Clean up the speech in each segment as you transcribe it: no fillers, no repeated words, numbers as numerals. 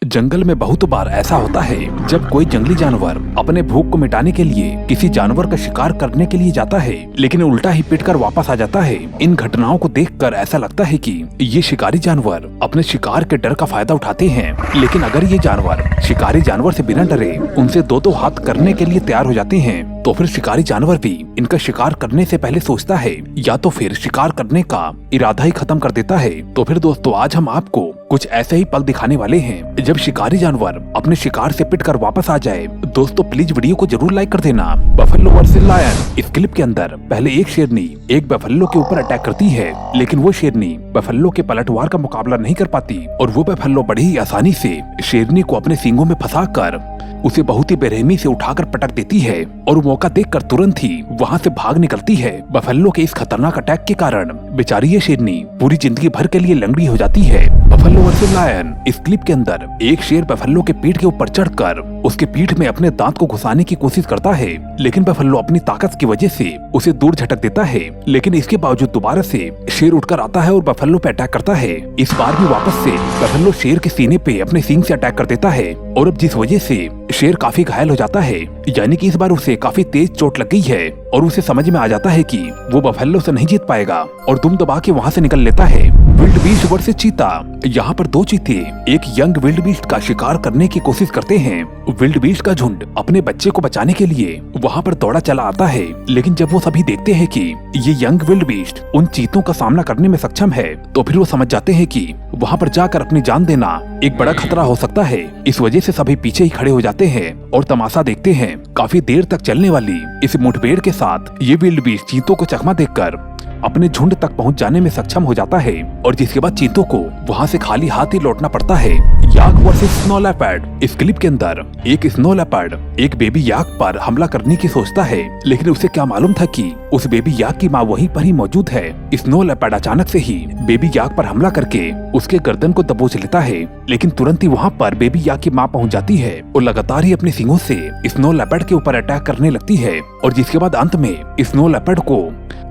जंगल में बहुत बार ऐसा होता है जब कोई जंगली जानवर अपने भूख को मिटाने के लिए किसी जानवर का शिकार करने के लिए जाता है, लेकिन उल्टा ही पिटकर वापस आ जाता है। इन घटनाओं को देखकर ऐसा लगता है कि ये शिकारी जानवर अपने शिकार के डर का फायदा उठाते हैं। लेकिन अगर ये जानवर शिकारी जानवर से बिना डरे उनसे दो हाथ करने के लिए तैयार हो जाते हैं, तो फिर शिकारी जानवर भी इनका शिकार करने से पहले सोचता है या तो फिर शिकार करने का इरादा ही खत्म कर देता है। तो फिर दोस्तों, आज हम आपको कुछ ऐसे ही पल दिखाने वाले हैं जब शिकारी जानवर अपने शिकार से पिटकर वापस आ जाए। दोस्तों प्लीज वीडियो को जरूर लाइक कर देना। Buffalo versus lion. इस क्लिप के अंदर पहले एक शेरनी एक बफेलो के ऊपर अटैक करती है, लेकिन वो शेरनी बफेलो के पलटवार का मुकाबला नहीं कर पाती और वो बफेलो बड़ी ही आसानी से शेरनी को अपने सींगों में फंसाकर उसे बहुत ही बेरहमी से उठाकर पटक देती है और मौका देखकर तुरंत ही वहां से भाग निकलती है। बफेलो के इस खतरनाक अटैक के कारण बेचारी ये शेरनी पूरी जिंदगी भर के लिए लंगड़ी हो जाती है। Buffalo versus lion. इस क्लिप के अंदर एक शेर बफेलो के पीठ के ऊपर चढ़कर उसके पीठ में अपने दांत को घुसाने की कोशिश करता है, लेकिन बफेलो अपनी ताकत की वजह से उसे दूर झटक देता है। लेकिन इसके बावजूद दोबारा से शेर उठकर आता है और बफेलो पे अटैक करता है। इस बार भी वापस से बफेलो शेर के सीने पे अपने सींग से अटैक कर देता है और अब जिस वजह से शेर काफी घायल हो जाता है, यानी कि इस बार उसे काफी तेज चोट लग गई है और उसे समझ में आ जाता है कि वो बफेलो से नहीं जीत पाएगा और दुम दबा के वहाँ से निकल लेता है। विल्ड बीस्ट वर्सेस चीता। यहाँ पर दो चीते एक यंग विल्ड बीस्ट का शिकार करने की कोशिश करते हैं। विल्ड बीस्ट का झुंड अपने बच्चे को बचाने के लिए वहाँ पर दौड़ा चला आता है, लेकिन जब वो सभी देखते हैं कि ये यंग विल्ड बीस्ट उन चीतों का सामना करने में सक्षम है, तो फिर वो समझ जाते हैं कि वहाँ पर जाकर अपनी जान देना एक बड़ा खतरा हो सकता है। इस वजह से सभी पीछे ही खड़े हो जाते हैं और तमाशा देखते हैं। काफी देर तक चलने वाली इस मुठभेड़ के साथ ये विल्ड बीस्ट चीतों को चकमा देखकर अपने झुंड तक पहुंच जाने में सक्षम हो जाता है और जिसके बाद चीतों को वहां से खाली हाथ ही लौटना पड़ता है। याक वर्सेस स्नो लेपर्ड। इस क्लिप के अंदर एक स्नो लेपर्ड एक बेबी याक पर हमला करने की सोचता है, लेकिन उसे क्या मालूम था कि उस बेबी याक की माँ वहीं पर ही मौजूद है। स्नो लेपर्ड अचानक से ही बेबी याक पर हमला करके उसके गर्दन को दबोच लेता है, लेकिन तुरंत ही वहाँ पर बेबी याक की माँ पहुँच जाती है और लगातार ही अपने सींगों से स्नो लेपर्ड के ऊपर अटैक करने लगती है और जिसके बाद अंत में स्नो लेपर्ड को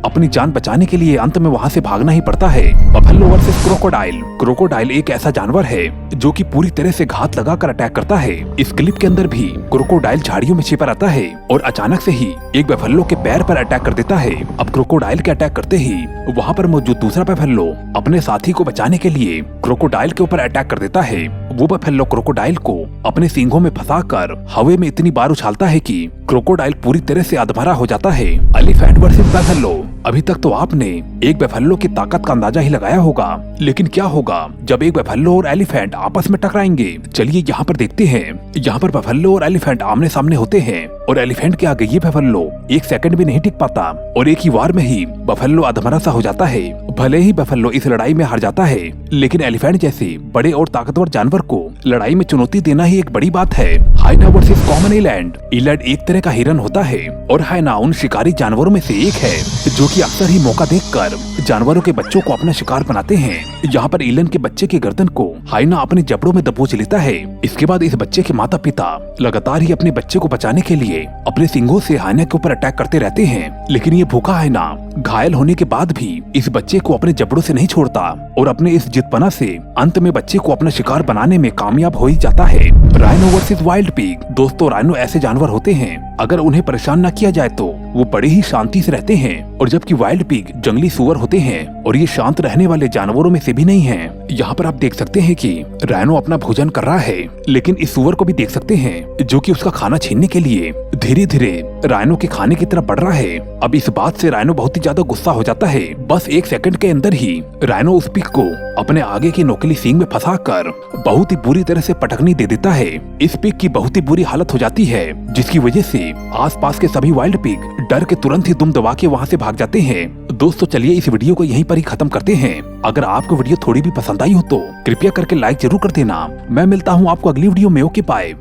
अपनी जान बचाने के लिए अंत में वहां से भागना ही पड़ता है। Buffalo versus crocodile. क्रोकोडाइल एक ऐसा जानवर है जो कि पूरी तरह से घात लगाकर अटैक करता है। इस क्लिप के अंदर भी क्रोकोडाइल झाड़ियों में छिपा रहता है और अचानक से ही एक बफेलो के पैर पर अटैक कर देता है। अब क्रोकोडाइल के अटैक करते ही वहाँ पर मौजूद दूसरा बफेलो अपने साथी को बचाने के लिए क्रोकोडाइल के ऊपर अटैक कर देता है। वो बफेलो क्रोकोडाइल को अपने सींगों में फंसाकर हवा में इतनी बार उछालता है कि क्रोकोडाइल पूरी तरह से अधमरा हो जाता है। Elephant versus buffalo. अभी तक तो आपने एक बफेलो की ताकत का अंदाजा ही लगाया होगा, लेकिन क्या होगा जब एक बफेलो और एलिफेंट आपस में टकराएंगे? चलिए यहाँ पर देखते हैं। यहाँ पर बफेलो और एलिफेंट आमने सामने होते हैं और एलिफेंट के आगे ये बफेलो एक सेकंड भी नहीं टिक पाता और एक ही वार में ही बफेलो अधमरा सा हो जाता है। भले ही बफेलो इस लड़ाई में हार जाता है, लेकिन एलिफेंट जैसे बड़े और ताकतवर जानवर को लड़ाई में चुनौती देना ही एक बड़ी बात है। हाइना वर्सेस कॉमन इलैंड। इलैंड एक तरह का हिरन होता है और हाइना उन शिकारी जानवरों में से एक है जो कि अक्सर ही मौका देखकर जानवरों के बच्चों को अपना शिकार बनाते हैं। यहाँ पर इलन के बच्चे की गर्दन को हाइना अपने जबड़ों में दबोच लेता है। इसके बाद इस बच्चे के माता पिता लगातार ही अपने बच्चे को बचाने के लिए अपने सींगों से हाइना के ऊपर अटैक करते रहते हैं, लेकिन ये भूखा हाइना घायल होने के बाद भी इस बच्चे को अपने जबड़ों से नहीं छोड़ता और अपने इस जिद्दपना से अंत में बच्चे को अपना शिकार बनाने में कामयाब हो ही जाता है। Rhino versus wild pig. दोस्तों राइनो ऐसे जानवर होते हैं, अगर उन्हें परेशान न किया जाए तो वो बड़े ही शांति से रहते हैं, और जबकि वाइल्ड पिग जंगली सुअर होते हैं और ये शांत रहने वाले जानवरों में से भी नहीं हैं। यहाँ पर आप देख सकते हैं कि राइनो अपना भोजन कर रहा है, लेकिन इस सुअर को भी देख सकते हैं जो कि उसका खाना छीनने के लिए धीरे धीरे राइनो के खाने की तरफ बढ़ रहा है। अब इस बात से राइनो बहुत ही ज्यादा गुस्सा हो जाता है। बस एक सेकंड के अंदर ही राइनो उस पिग को अपने आगे की नोकीली सींग में फंसाकर बहुत ही बुरी तरह से पटकनी दे देता है। इस पिग की बहुत ही बुरी हालत हो जाती है, जिसकी वजह से आसपास के सभी वाइल्ड पिग डर के तुरंत ही दुम दबा के वहाँ से भाग जाते हैं। दोस्तों चलिए इस वीडियो को यहीं पर ही खत्म करते हैं। अगर आपको वीडियो थोड़ी भी पसंद आई हो तो कृपया करके लाइक जरूर कर देना। मैं मिलता हूँ आपको अगली वीडियो में। Okay bye.